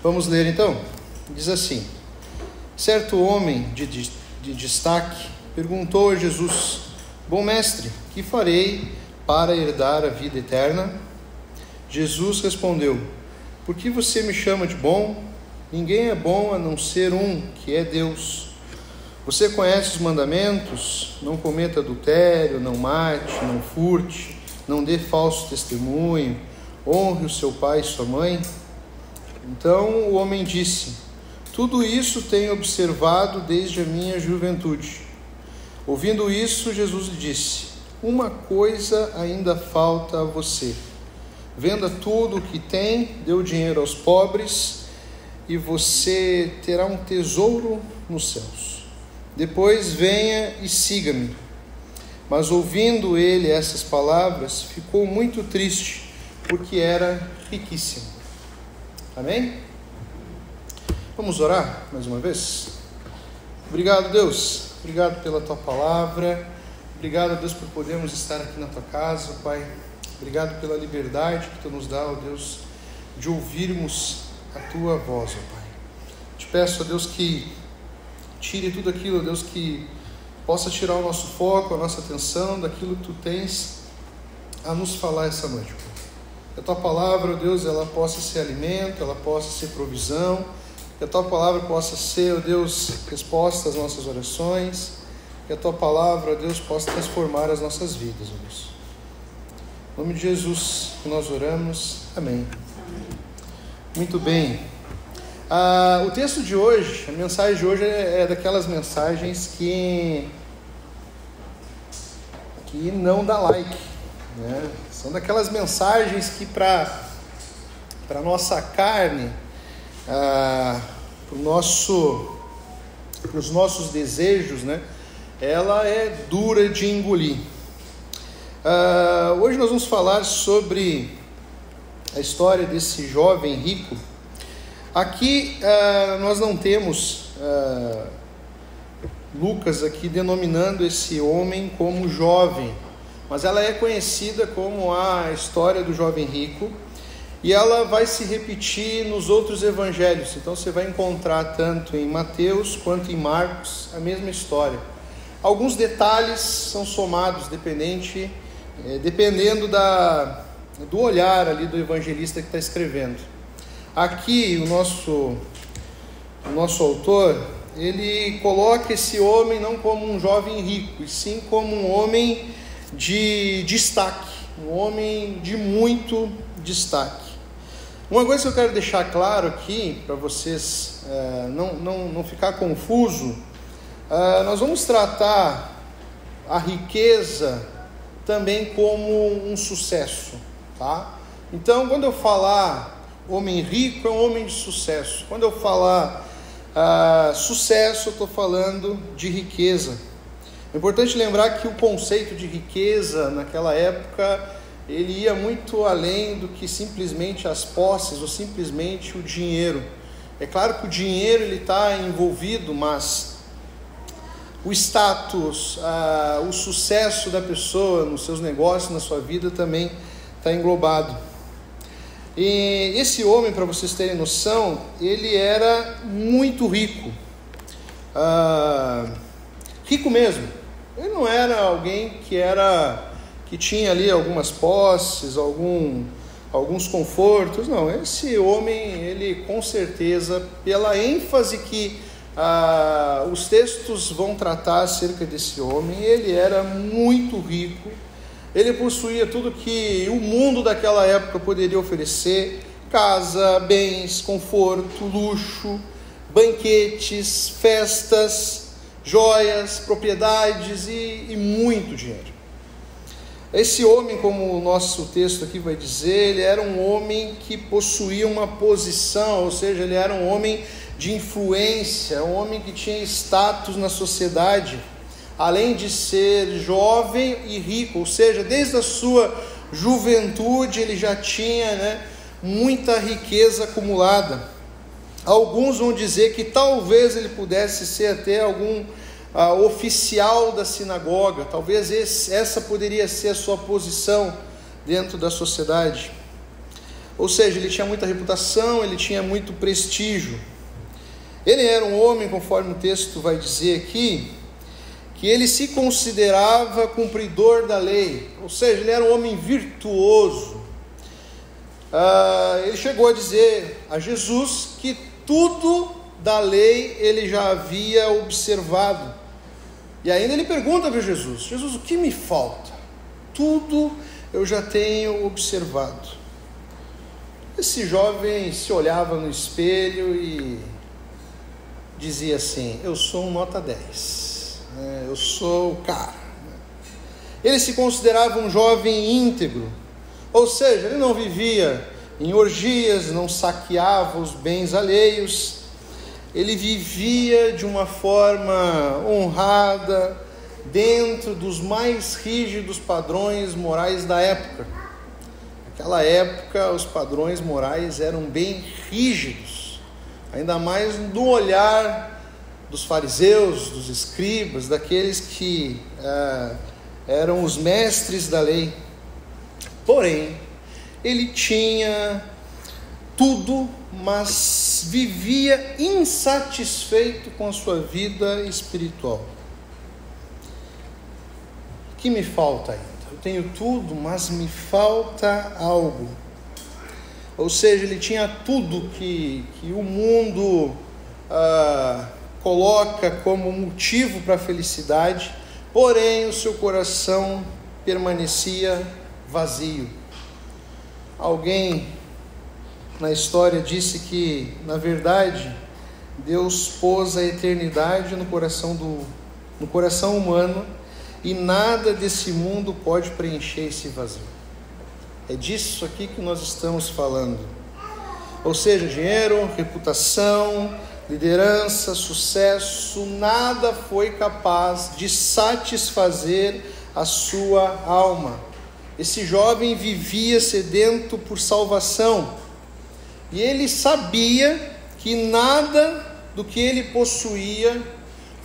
Vamos ler então. Diz assim: certo homem de destaque perguntou a Jesus: bom mestre, que farei para herdar a vida eterna? Jesus respondeu: por que você me chama de bom? Ninguém é bom a não ser um, que é Deus. Você conhece os mandamentos? Não cometa adultério, não mate, não furte, não dê falso testemunho, honre o seu pai e sua mãe. Então o homem disse: tudo isso tenho observado desde a minha juventude. Ouvindo isso, Jesus lhe disse: uma coisa ainda falta a você. Venda tudo o que tem, dê o dinheiro aos pobres, e você terá um tesouro nos céus. Depois venha e siga-me. Mas ouvindo ele essas palavras, ficou muito triste, porque era riquíssimo. Amém? Vamos orar mais uma vez? Obrigado, Deus. Obrigado pela tua palavra. Obrigado, Deus, por podermos estar aqui na tua casa, Pai. Obrigado pela liberdade que tu nos dá, ó Deus, de ouvirmos a tua voz, ó Pai. Te peço, ó Deus, que tire tudo aquilo, ó Deus, que possa tirar o nosso foco, a nossa atenção daquilo que tu tens a nos falar essa noite, Pai. Que a tua palavra, ó Deus, ela possa ser alimento, ela possa ser provisão, que a tua palavra possa ser, ó Deus, resposta às nossas orações, que a tua palavra, ó Deus, possa transformar as nossas vidas, ó Deus. Em nome de Jesus que nós oramos, amém. Muito bem. O texto de hoje, a mensagem de hoje é daquelas mensagens que não dá like, né? São daquelas mensagens que para a nossa carne, para os nossos desejos, né? Ela é dura de engolir. Hoje nós vamos falar sobre a história desse jovem rico. Aqui nós não temos Lucas aqui denominando esse homem como jovem, mas ela é conhecida como a história do jovem rico, e ela vai se repetir nos outros evangelhos. Então você vai encontrar tanto em Mateus quanto em Marcos a mesma história. Alguns detalhes são somados dependendo do olhar ali do evangelista que está escrevendo. Aqui o nosso autor, ele coloca esse homem não como um jovem rico, e sim como um homem de destaque, um homem de muito destaque. Uma coisa que eu quero deixar claro aqui, para vocês não ficar confuso, nós vamos tratar a riqueza também como um sucesso, tá? Então, quando eu falar homem rico, é um homem de sucesso. Quando eu falar sucesso, eu estou falando de riqueza. É importante lembrar que o conceito de riqueza naquela época, ele ia muito além do que simplesmente as posses ou simplesmente o dinheiro. É claro que o dinheiro ele está envolvido, mas o status, o sucesso da pessoa nos seus negócios, na sua vida também está englobado. E esse homem, para vocês terem noção, ele era muito rico, rico mesmo. Ele não era alguém que tinha ali algumas posses, alguns confortos, não. Esse homem, ele com certeza, pela ênfase que os textos vão tratar acerca desse homem, ele era muito rico. Ele possuía tudo que o mundo daquela época poderia oferecer: casa, bens, conforto, luxo, banquetes, festas, joias, propriedades e muito dinheiro. Esse homem, como o nosso texto aqui vai dizer, ele era um homem que possuía uma posição, ou seja, ele era um homem de influência, um homem que tinha status na sociedade, além de ser jovem e rico, ou seja, desde a sua juventude ele já tinha, muita riqueza acumulada. Alguns vão dizer que talvez ele pudesse ser até algum oficial da sinagoga, talvez essa poderia ser a sua posição dentro da sociedade. Ou seja, ele tinha muita reputação, ele tinha muito prestígio. Ele era um homem, conforme o texto vai dizer aqui, que ele se considerava cumpridor da lei, ou seja, ele era um homem virtuoso. Ele chegou a dizer a Jesus que tudo da lei ele já havia observado. E ainda ele pergunta para Jesus: Jesus, o que me falta? Tudo eu já tenho observado. Esse jovem se olhava no espelho e dizia assim: eu sou um nota 10, eu sou o cara. Ele se considerava um jovem íntegro, ou seja, ele não vivia em orgias, não saqueava os bens alheios, ele vivia de uma forma honrada, dentro dos mais rígidos padrões morais da época. Naquela época, os padrões morais eram bem rígidos, ainda mais no olhar dos fariseus, dos escribas, daqueles que eram os mestres da lei. Porém, ele tinha tudo, mas vivia insatisfeito com a sua vida espiritual. O que me falta ainda? Eu tenho tudo, mas me falta algo. Ou seja, ele tinha tudo que o mundo coloca como motivo para a felicidade, porém o seu coração permanecia vazio. Alguém na história disse que, na verdade, Deus pôs a eternidade no coração humano, e nada desse mundo pode preencher esse vazio. É disso aqui que nós estamos falando. Ou seja, dinheiro, reputação, liderança, sucesso, nada foi capaz de satisfazer a sua alma. Esse jovem vivia sedento por salvação, e ele sabia que nada do que ele possuía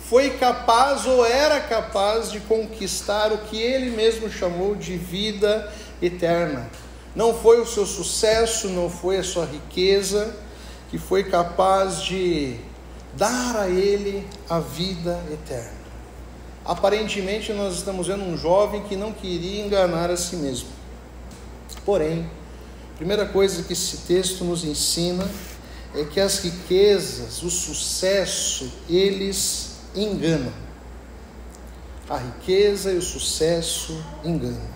foi capaz ou era capaz de conquistar o que ele mesmo chamou de vida eterna. Não foi o seu sucesso, não foi a sua riqueza que foi capaz de dar a ele a vida eterna. Aparentemente nós estamos vendo um jovem que não queria enganar a si mesmo. Porém, a primeira coisa que esse texto nos ensina é que as riquezas, o sucesso, eles enganam. A riqueza e o sucesso enganam.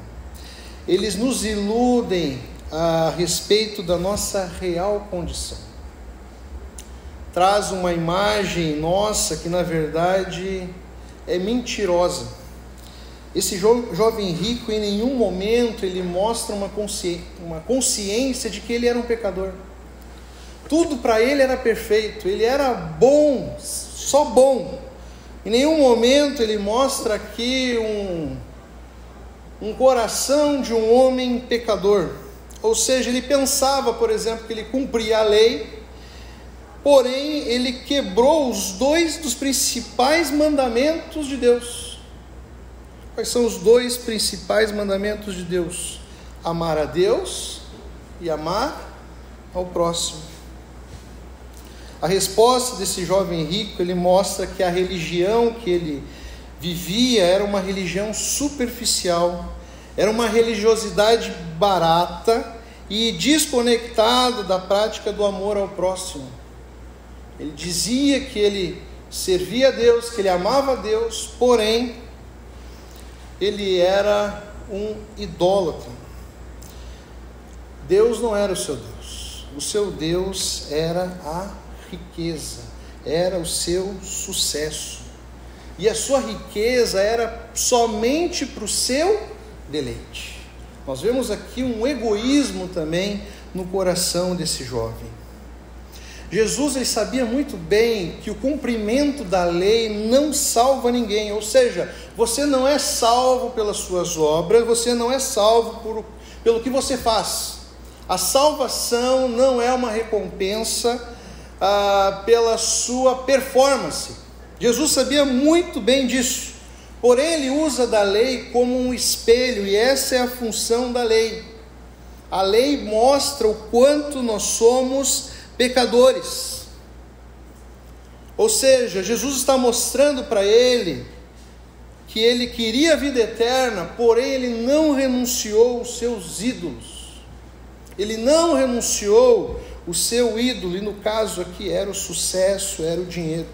Eles nos iludem a respeito da nossa real condição. Traz uma imagem nossa que na verdade é mentirosa. Esse jovem rico, em nenhum momento ele mostra uma consciência de que ele era um pecador. Tudo para ele era perfeito, ele era bom, só bom. Em nenhum momento ele mostra aqui um coração de um homem pecador. Ou seja, ele pensava, por exemplo, que ele cumpria a lei, porém ele quebrou os 2 dos principais mandamentos de Deus. Quais são os 2 principais mandamentos de Deus? Amar a Deus e amar ao próximo. A resposta desse jovem rico, ele mostra que a religião que ele vivia era uma religião superficial, era uma religiosidade barata e desconectada da prática do amor ao próximo. Ele dizia que ele servia a Deus, que ele amava a Deus, porém ele era um idólatra. Deus não era o seu Deus. O seu Deus era a riqueza, era o seu sucesso. E a sua riqueza era somente para o seu deleite. Nós vemos aqui um egoísmo também no coração desse jovem. Jesus, ele sabia muito bem que o cumprimento da lei não salva ninguém, ou seja, você não é salvo pelas suas obras, você não é salvo pelo que você faz. A salvação não é uma recompensa pela sua performance. Jesus sabia muito bem disso, porém ele usa da lei como um espelho, e essa é a função da lei. A lei mostra o quanto nós somos pecadores. Ou seja, Jesus está mostrando para ele que ele queria a vida eterna, porém ele não renunciou aos seus ídolos. Ele não renunciou o seu ídolo, e no caso aqui era o sucesso, era o dinheiro.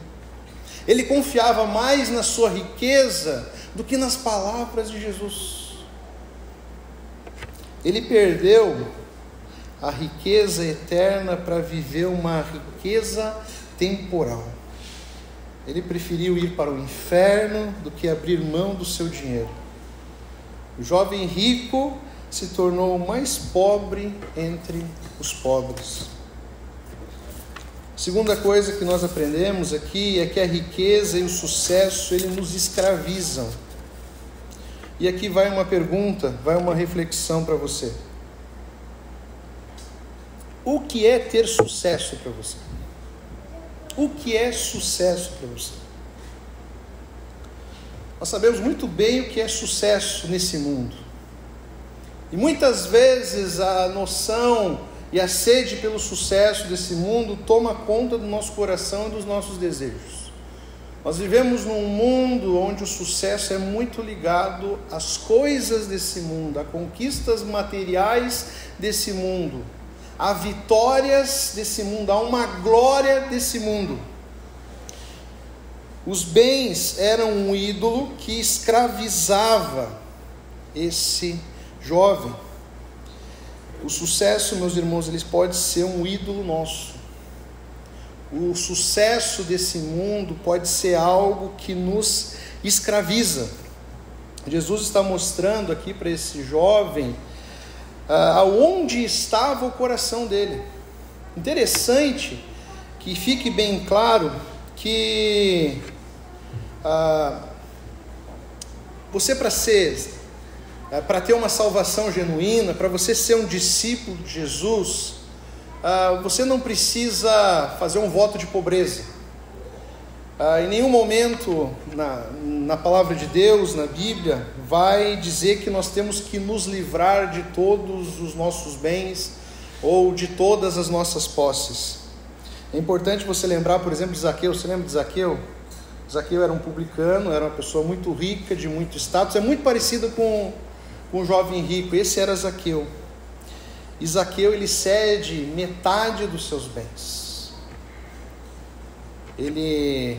Ele confiava mais na sua riqueza do que nas palavras de Jesus. Ele perdeu a riqueza eterna para viver uma riqueza temporal. Ele preferiu ir para o inferno do que abrir mão do seu dinheiro. O jovem rico se tornou o mais pobre entre os pobres. Segunda coisa que nós aprendemos aqui é que a riqueza e o sucesso, eles nos escravizam. E aqui vai uma pergunta, vai uma reflexão para você. O que é ter sucesso para você? O que é sucesso para você? Nós sabemos muito bem o que é sucesso nesse mundo. E muitas vezes a noção e a sede pelo sucesso desse mundo toma conta do nosso coração e dos nossos desejos. Nós vivemos num mundo onde o sucesso é muito ligado às coisas desse mundo, a conquistas materiais desse mundo, a vitórias desse mundo, a uma glória desse mundo. Os bens eram um ídolo que escravizava esse jovem. O sucesso, meus irmãos, ele pode ser um ídolo nosso. O sucesso desse mundo pode ser algo que nos escraviza. Jesus está mostrando aqui para esse jovem aonde estava o coração dele. Interessante que fique bem claro que você, para ter uma salvação genuína, para você ser um discípulo de Jesus, você não precisa fazer um voto de pobreza. Em nenhum momento na palavra de Deus, na Bíblia, vai dizer que nós temos que nos livrar de todos os nossos bens ou de todas as nossas posses. É importante você lembrar, por exemplo, de Zaqueu. Você lembra de Zaqueu? Zaqueu era um publicano, era uma pessoa muito rica, de muito status, é muito parecido com um jovem rico. Esse era Zaqueu. E Zaqueu, ele cede metade dos seus bens. Ele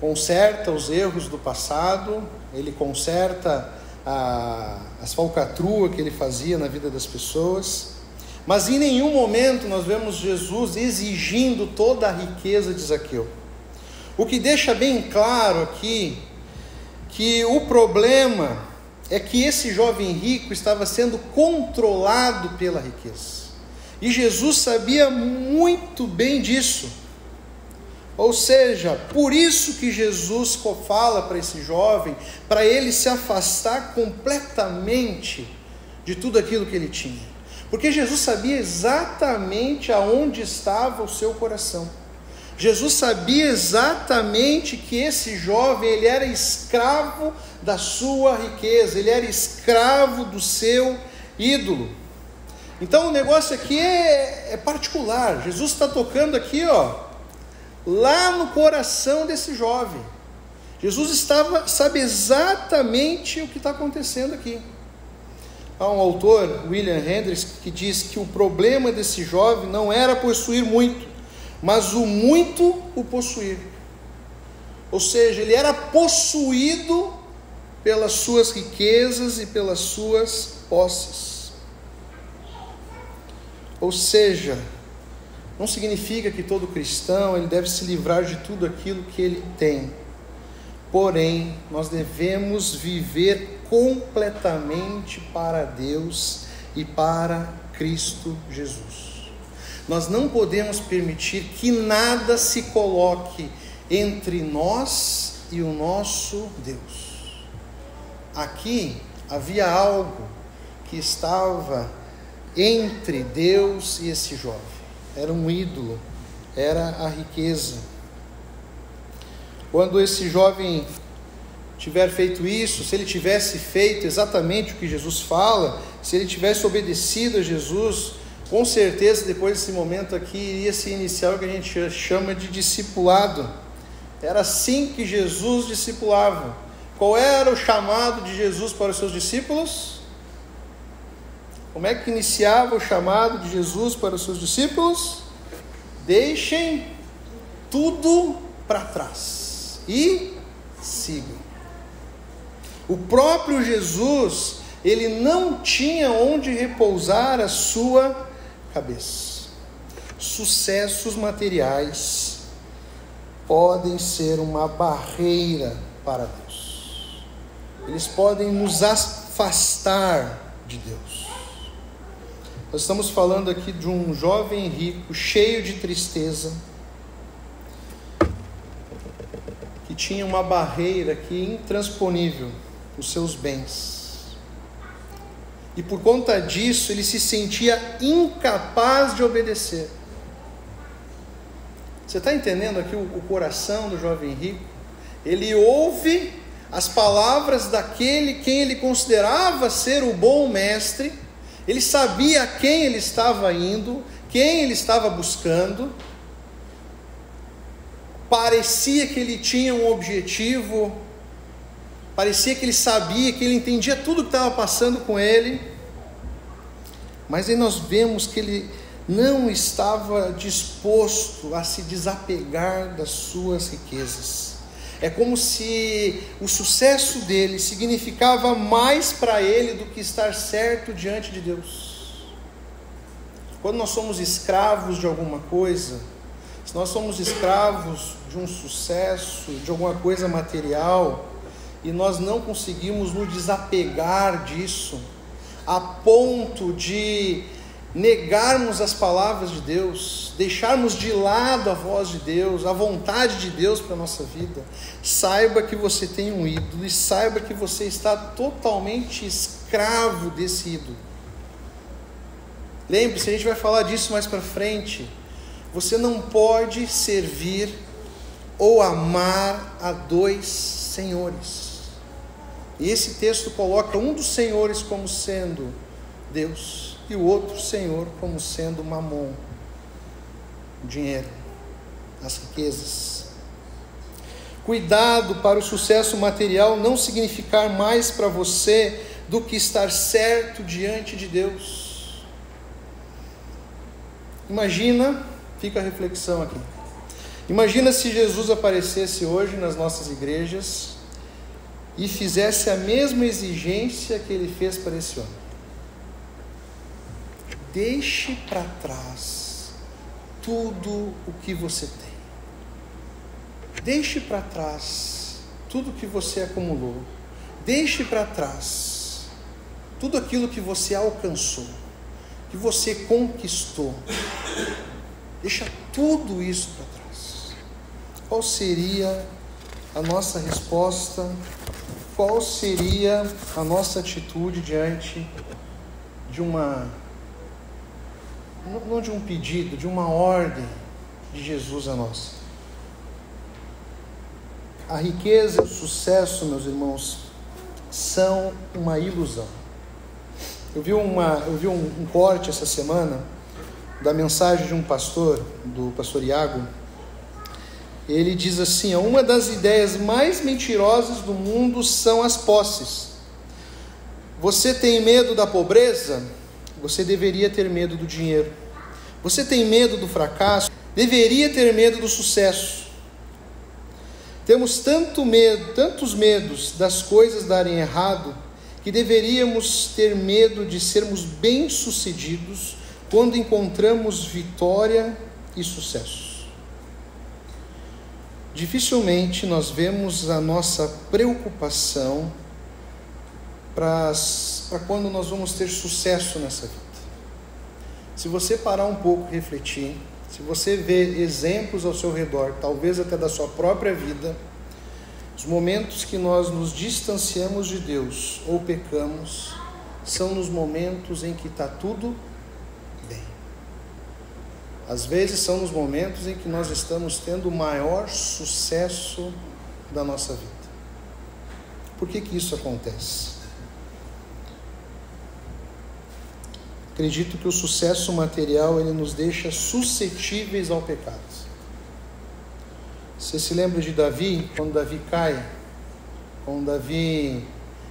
conserta os erros do passado, ele conserta as falcatruas que ele fazia na vida das pessoas, mas em nenhum momento nós vemos Jesus exigindo toda a riqueza de Zaqueu. O que deixa bem claro aqui que o problema é que esse jovem rico estava sendo controlado pela riqueza. E Jesus sabia muito bem disso. Ou seja, por isso que Jesus fala para esse jovem, para ele se afastar completamente de tudo aquilo que ele tinha. Porque Jesus sabia exatamente aonde estava o seu coração. Jesus sabia exatamente que esse jovem, ele era escravo da sua riqueza, ele era escravo do seu ídolo. Então o negócio aqui é particular. Jesus está tocando aqui, lá no coração desse jovem. Jesus sabe exatamente o que está acontecendo aqui. Há um autor, William Hendricks, que diz que o problema desse jovem não era possuir muito, mas o muito o possuir. Ou seja, ele era possuído pelas suas riquezas e pelas suas posses. Ou seja, não significa que todo cristão ele deve se livrar de tudo aquilo que ele tem. Porém, nós devemos viver completamente para Deus e para Cristo Jesus. Nós não podemos permitir que nada se coloque entre nós e o nosso Deus. Aqui havia algo que estava entre Deus e esse jovem. Era um ídolo, era a riqueza. Quando esse jovem tiver feito isso, se ele tivesse feito exatamente o que Jesus fala, se ele tivesse obedecido a Jesus, com certeza depois desse momento aqui iria se iniciar o que a gente chama de discipulado. Era assim que Jesus discipulava. Qual era o chamado de Jesus para os seus discípulos? Como é que iniciava o chamado de Jesus para os seus discípulos? Deixem tudo para trás e sigam. O próprio Jesus, ele não tinha onde repousar a sua cabeça. Sucessos materiais podem ser uma barreira para Deus. Eles podem nos afastar de Deus. Nós estamos falando aqui de um jovem rico, cheio de tristeza, que tinha uma barreira aqui intransponível, os seus bens. E por conta disso, ele se sentia incapaz de obedecer. Você está entendendo aqui o coração do jovem rico? Ele ouve as palavras daquele quem ele considerava ser o bom mestre. Ele sabia a quem ele estava indo, quem ele estava buscando. Parecia que ele tinha um objetivo, parecia que ele sabia, que ele entendia tudo que estava passando com ele, mas aí nós vemos que ele não estava disposto a se desapegar das suas riquezas. É como se o sucesso dele significava mais para ele do que estar certo diante de Deus. Quando nós somos escravos de alguma coisa, se nós somos escravos de um sucesso, de alguma coisa material, e nós não conseguimos nos desapegar disso, a ponto de negarmos as palavras de Deus, deixarmos de lado a voz de Deus, a vontade de Deus para a nossa vida, saiba que você tem um ídolo e saiba que você está totalmente escravo desse ídolo. Lembre-se, a gente vai falar disso mais para frente. Você não pode servir ou amar a dois senhores. E esse texto coloca um dos senhores como sendo Deus e o outro senhor como sendo Mamon, o dinheiro, as riquezas. Cuidado para o sucesso material não significar mais para você do que estar certo diante de Deus. Imagina, fica a reflexão aqui. Imagina se Jesus aparecesse hoje nas nossas igrejas e fizesse a mesma exigência que ele fez para esse homem. Deixe para trás tudo o que você tem. Deixe para trás tudo que você acumulou. Deixe para trás tudo aquilo que você alcançou, que você conquistou. Deixa tudo isso para trás. Qual seria a nossa resposta? Qual seria a nossa atitude diante de não de um pedido, de uma ordem de Jesus a nós? A riqueza e o sucesso, meus irmãos, são uma ilusão. Eu vi um corte essa semana da mensagem de um pastor, do pastor Iago. Ele diz assim: uma das ideias mais mentirosas do mundo são as posses. Você tem medo da pobreza? Você deveria ter medo do dinheiro. Você tem medo do fracasso? Deveria ter medo do sucesso. Temos tantos medos das coisas darem errado, que deveríamos ter medo de sermos bem-sucedidos quando encontramos vitória e sucesso. Dificilmente nós vemos a nossa preocupação para quando nós vamos ter sucesso nessa vida. Se você parar um pouco e refletir, se você ver exemplos ao seu redor, talvez até da sua própria vida, os momentos que nós nos distanciamos de Deus ou pecamos, são nos momentos em que está tudo bem. Às vezes são nos momentos em que nós estamos tendo o maior sucesso da nossa vida. Por que isso acontece? Acredito que o sucesso material ele nos deixa suscetíveis ao pecado. Você se lembra de Davi, quando Davi cai, quando Davi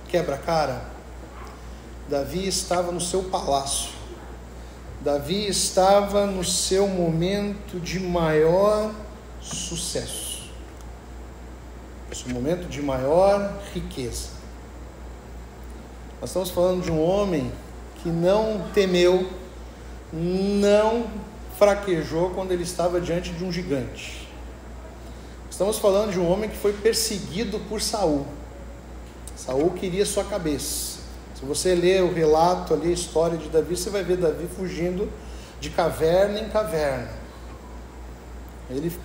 quebra a cara? Davi estava no seu palácio, Davi estava no seu momento de maior sucesso, seu momento de maior riqueza. Nós estamos falando de um homem que não temeu, não fraquejou quando ele estava diante de um gigante. Estamos falando de um homem que foi perseguido por Saul. Saul queria sua cabeça. Se você ler o relato ali, a história de Davi, você vai ver Davi fugindo de caverna em caverna. Ele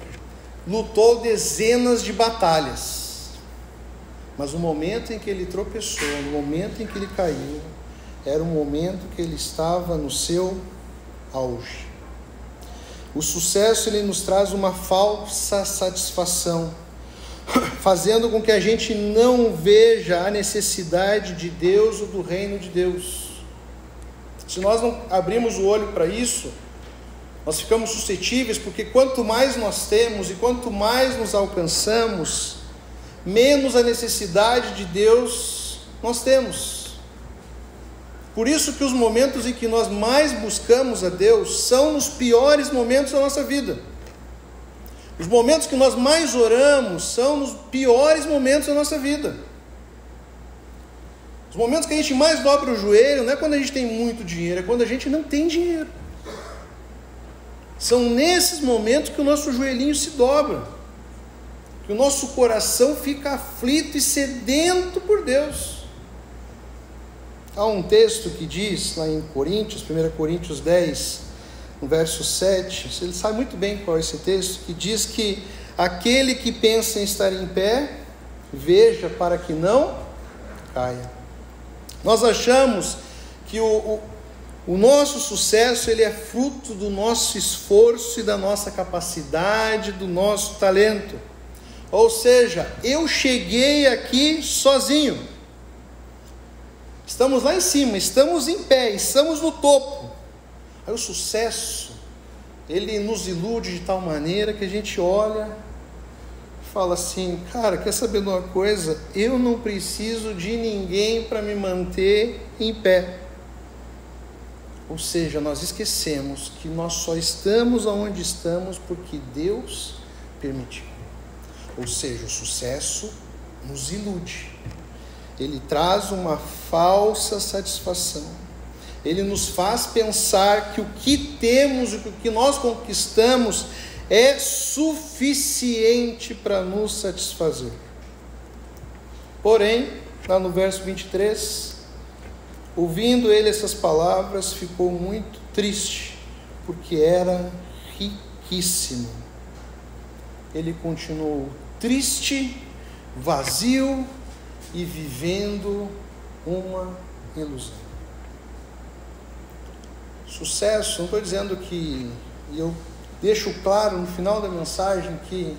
lutou dezenas de batalhas. Mas no momento em que ele tropeçou, no momento em que ele caiu, era o momento que ele estava no seu auge. O sucesso ele nos traz uma falsa satisfação, fazendo com que a gente não veja a necessidade de Deus ou do reino de Deus. Se nós não abrirmos o olho para isso, nós ficamos suscetíveis, porque quanto mais nós temos e quanto mais nos alcançamos, menos a necessidade de Deus nós temos. Por isso que os momentos em que nós mais buscamos a Deus são nos piores momentos da nossa vida. Os momentos que nós mais oramos são nos piores momentos da nossa vida. Os momentos que a gente mais dobra o joelho não é quando a gente tem muito dinheiro, é quando a gente não tem dinheiro. São nesses momentos que o nosso joelhinho se dobra, que o nosso coração fica aflito e sedento por Deus. Há um texto que diz lá em Coríntios, 1 Coríntios 10, no verso 7, você sabe muito bem qual é esse texto, que diz que aquele que pensa em estar em pé, veja para que não caia. Nós achamos que o nosso sucesso ele é fruto do nosso esforço e da nossa capacidade, do nosso talento. Ou seja, eu cheguei aqui sozinho. Estamos lá em cima, estamos em pé, estamos no topo. Aí o sucesso, ele nos ilude de tal maneira que a gente olha e fala assim, cara, quer saber de uma coisa? Eu não preciso de ninguém para me manter em pé. Ou seja, nós esquecemos que nós só estamos onde estamos porque Deus permitiu. Ou seja, o sucesso nos ilude. Ele traz uma falsa satisfação. Ele nos faz pensar que o que temos, o que nós conquistamos é suficiente para nos satisfazer. Porém, lá no verso 23, ouvindo ele essas palavras, ficou muito triste, porque era riquíssimo. Ele continuou triste, vazio e vivendo uma ilusão. Sucesso, não estou dizendo que, e eu deixo claro no final da mensagem que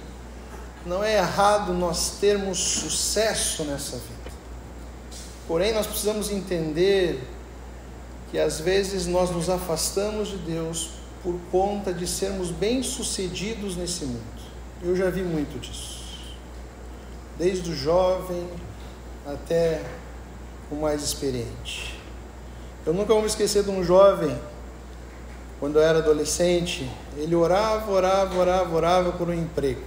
não é errado nós termos sucesso nessa vida. Porém, nós precisamos entender que às vezes nós nos afastamos de Deus por conta de sermos bem-sucedidos nesse mundo. Eu já vi muito disso. Desde o jovem até o mais experiente. Eu nunca vou me esquecer de um jovem, quando eu era adolescente, ele orava por um emprego.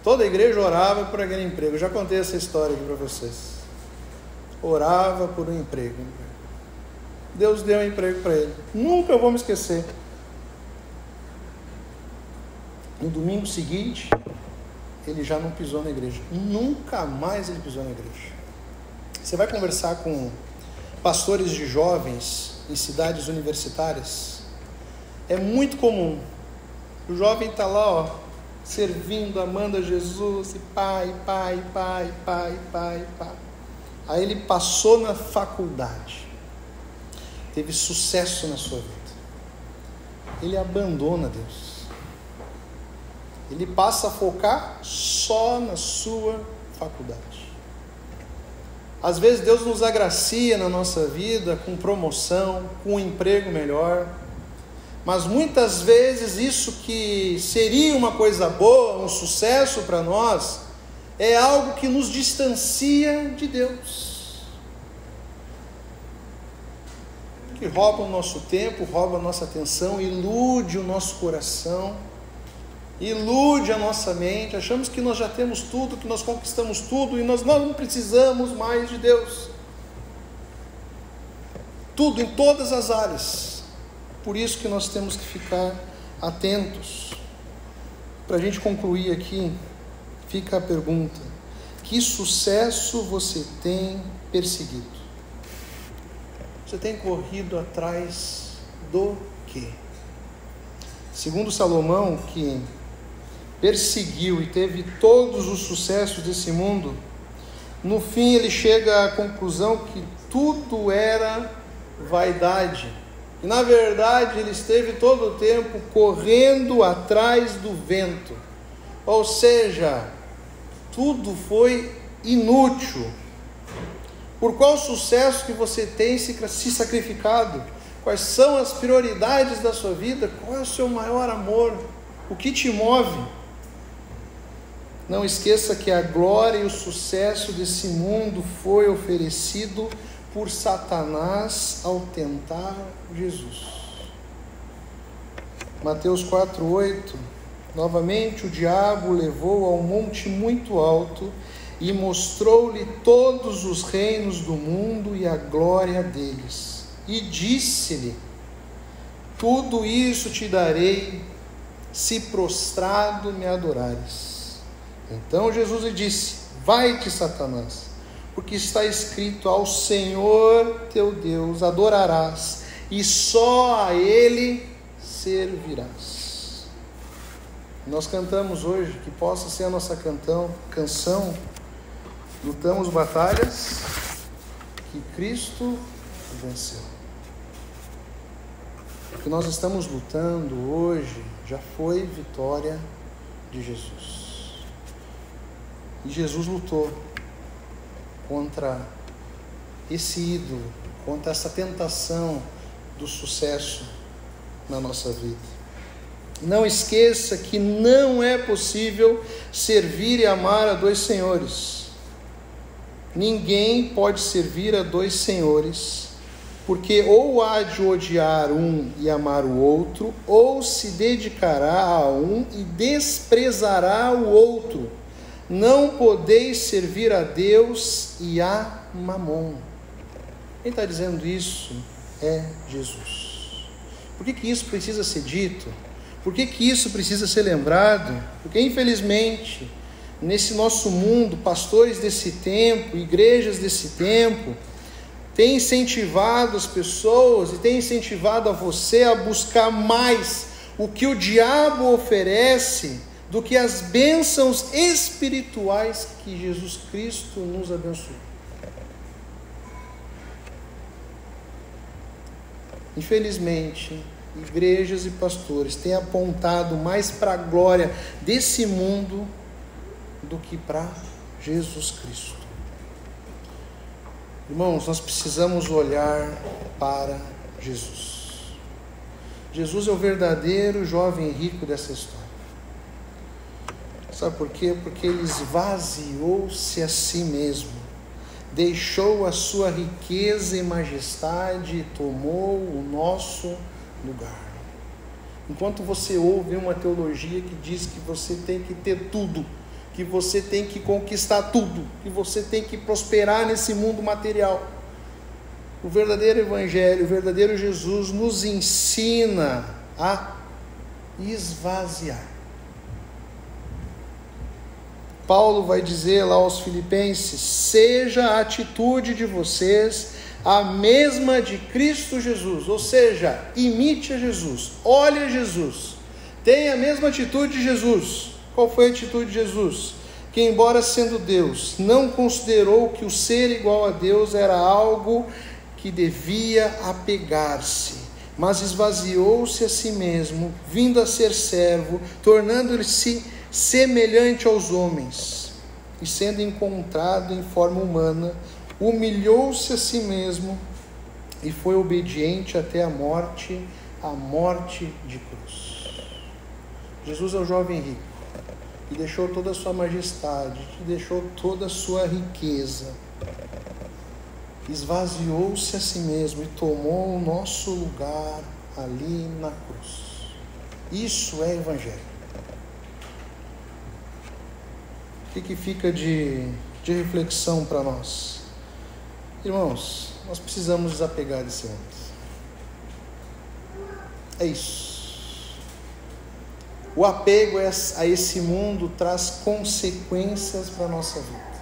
Toda a igreja orava por aquele emprego. Eu já contei essa história aqui para vocês. Orava por um emprego. Deus deu um emprego para ele. Nunca vou me esquecer. No domingo seguinte, ele já não pisou na igreja. Nunca mais ele pisou na igreja. Você vai conversar com pastores de jovens em cidades universitárias, é muito comum. O jovem está lá, servindo, amando a Jesus, e pai. Aí ele passou na faculdade, teve sucesso na sua vida, ele abandona Deus, ele passa a focar só na sua faculdade. Às vezes Deus nos agracia na nossa vida com promoção, com um emprego melhor, mas muitas vezes isso que seria uma coisa boa, um sucesso para nós, é algo que nos distancia de Deus, que rouba o nosso tempo, rouba a nossa atenção, ilude o nosso coração, ilude a nossa mente. Achamos que nós já temos tudo, que nós conquistamos tudo e nós não precisamos mais de Deus. Tudo, em todas as áreas. Por isso que nós temos que ficar atentos. Para a gente concluir aqui, fica a pergunta: que sucesso você tem perseguido? Você tem corrido atrás do quê? Segundo Salomão, que perseguiu e teve todos os sucessos desse mundo, no fim ele chega à conclusão que tudo era vaidade. E na verdade ele esteve todo o tempo correndo atrás do vento. Ou seja, tudo foi inútil. Por qual sucesso que você tem se sacrificado? Quais são as prioridades da sua vida? Qual é o seu maior amor? O que te move? Não esqueça que a glória e o sucesso desse mundo foi oferecido por Satanás ao tentar Jesus. Mateus 4:8. Novamente o diabo o levou a um monte muito alto e mostrou-lhe todos os reinos do mundo e a glória deles. E disse-lhe: tudo isso te darei, se prostrado me adorares. Então Jesus lhe disse: vai-te, Satanás, porque está escrito: ao Senhor teu Deus adorarás, e só a Ele servirás. Nós cantamos hoje, que possa ser a nossa canção, lutamos batalhas que Cristo venceu. O que nós estamos lutando hoje já foi vitória de Jesus. E Jesus lutou contra esse ídolo, contra essa tentação do sucesso na nossa vida. Não esqueça que não é possível servir e amar a dois senhores. Ninguém pode servir a dois senhores, porque ou há de odiar um e amar o outro, ou se dedicará a um e desprezará o outro. Não podeis servir a Deus e a Mamon. Quem está dizendo isso é Jesus. Por que isso precisa ser dito? Por que isso precisa ser lembrado? Porque, infelizmente, nesse nosso mundo, pastores desse tempo, igrejas desse tempo, têm incentivado as pessoas e têm incentivado a você a buscar mais o que o diabo oferece do que as bênçãos espirituais que Jesus Cristo nos abençoou. Infelizmente, igrejas e pastores têm apontado mais para a glória desse mundo do que para Jesus Cristo. Irmãos, nós precisamos olhar para Jesus. Jesus é o verdadeiro jovem rico dessa história. Sabe por quê? Porque ele esvaziou-se a si mesmo, deixou a sua riqueza e majestade e tomou o nosso lugar. Enquanto você ouve uma teologia que diz que você tem que ter tudo, que você tem que conquistar tudo, que você tem que prosperar nesse mundo material, o verdadeiro Evangelho, o verdadeiro Jesus nos ensina a esvaziar. Paulo vai dizer lá aos Filipenses: seja a atitude de vocês a mesma de Cristo Jesus, ou seja, imite a Jesus, olhe a Jesus, tenha a mesma atitude de Jesus. Qual foi a atitude de Jesus? Que, embora sendo Deus, não considerou que o ser igual a Deus era algo que devia apegar-se, mas esvaziou-se a si mesmo, vindo a ser servo, tornando-se semelhante aos homens, e sendo encontrado em forma humana, humilhou-se a si mesmo e foi obediente até a morte de cruz. Jesus é o jovem rico, que deixou toda a sua majestade, que deixou toda a sua riqueza, esvaziou-se a si mesmo e tomou o nosso lugar ali na cruz. Isso é Evangelho. O que fica de reflexão para nós? Irmãos, nós precisamos desapegar desse mundo. É isso. O apego a esse mundo traz consequências para a nossa vida.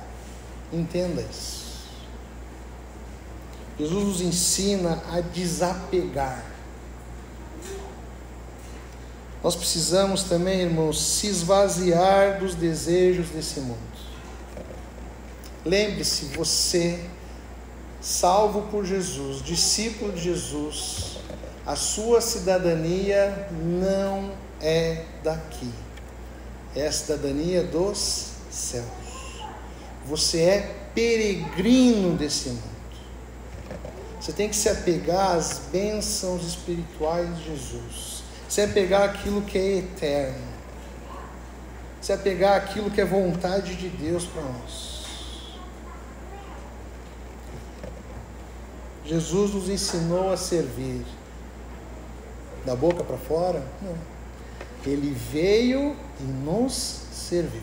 Entenda isso. Jesus nos ensina a desapegar. Nós precisamos também, irmãos, se esvaziar dos desejos desse mundo. Lembre-se, você, salvo por Jesus, discípulo de Jesus, a sua cidadania não é daqui, é a cidadania dos céus. Você é peregrino desse mundo. Você tem que se apegar às bênçãos espirituais de Jesus, se apegar àquilo que é eterno, se apegar àquilo que é vontade de Deus para nós. Jesus nos ensinou a servir. Da boca para fora? Não. Ele veio e nos serviu.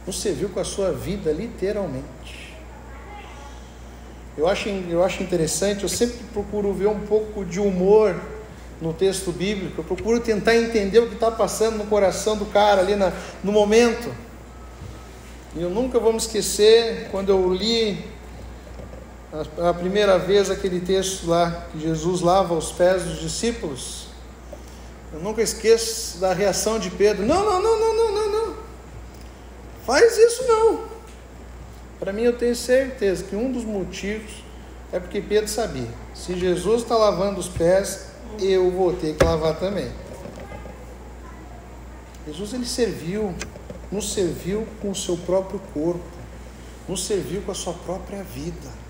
Nos serviu com a sua vida, literalmente. Eu acho interessante, eu sempre procuro ver um pouco de humor no texto bíblico. Eu procuro tentar entender o que está passando no coração do cara ali no momento. E eu nunca vou me esquecer, quando eu li a primeira vez aquele texto lá, que Jesus lava os pés dos discípulos, eu nunca esqueço da reação de Pedro. Não, faz isso não. Para mim, eu tenho certeza que um dos motivos é porque Pedro sabia, se Jesus está lavando os pés, eu vou ter que lavar também. Jesus, ele nos serviu com o seu próprio corpo, nos serviu com a sua própria vida.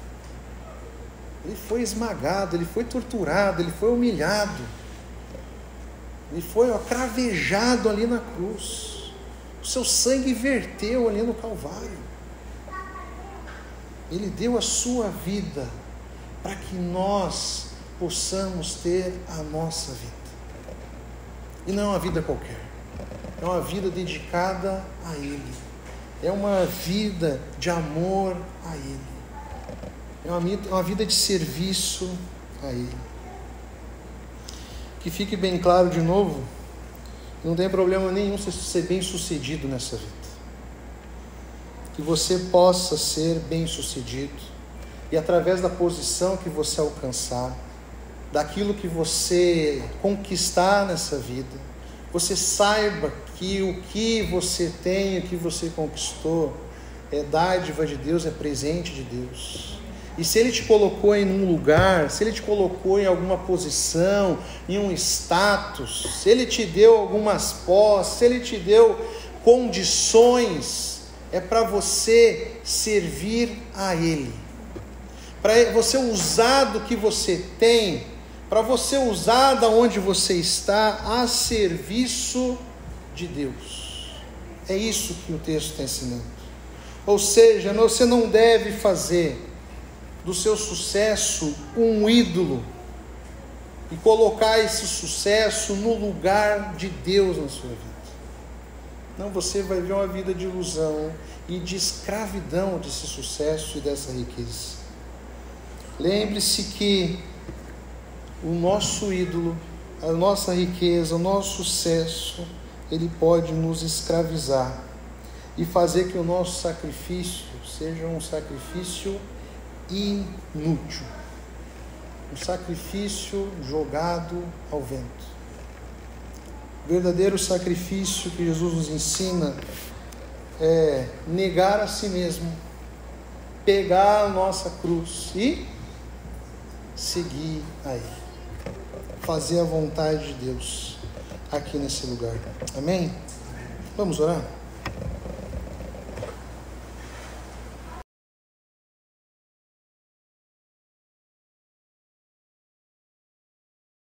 Ele foi esmagado, ele foi torturado, ele foi humilhado, ele foi cravejado ali na cruz, o seu sangue verteu ali no Calvário. Ele deu a sua vida para que nós possamos ter a nossa vida. E não é uma vida qualquer, é uma vida dedicada a Ele, é uma vida de amor a Ele. É uma vida de serviço a Ele. Que fique bem claro de novo, não tem problema nenhum você ser bem sucedido nessa vida. Que você possa ser bem sucedido e através da posição que você alcançar, daquilo que você conquistar nessa vida, você saiba que o que você tem, o que você conquistou é dádiva de Deus, é presente de Deus. E se Ele te colocou em um lugar, se Ele te colocou em alguma posição, em um status, se Ele te deu algumas posses, se Ele te deu condições, é para você servir a Ele. Para você usar do que você tem, para você usar da onde você está, a serviço de Deus. É isso que o texto está ensinando. Ou seja, você não deve fazer do seu sucesso um ídolo e colocar esse sucesso no lugar de Deus na sua vida. Não, você vai ver uma vida de ilusão e de escravidão desse sucesso e dessa riqueza. Lembre-se que o nosso ídolo, a nossa riqueza, o nosso sucesso, ele pode nos escravizar e fazer que o nosso sacrifício seja um sacrifício inútil, um sacrifício jogado ao vento. O verdadeiro sacrifício que Jesus nos ensina é negar a si mesmo, pegar a nossa cruz e seguir a Ele, fazer a vontade de Deus aqui nesse lugar. Amém? Vamos orar?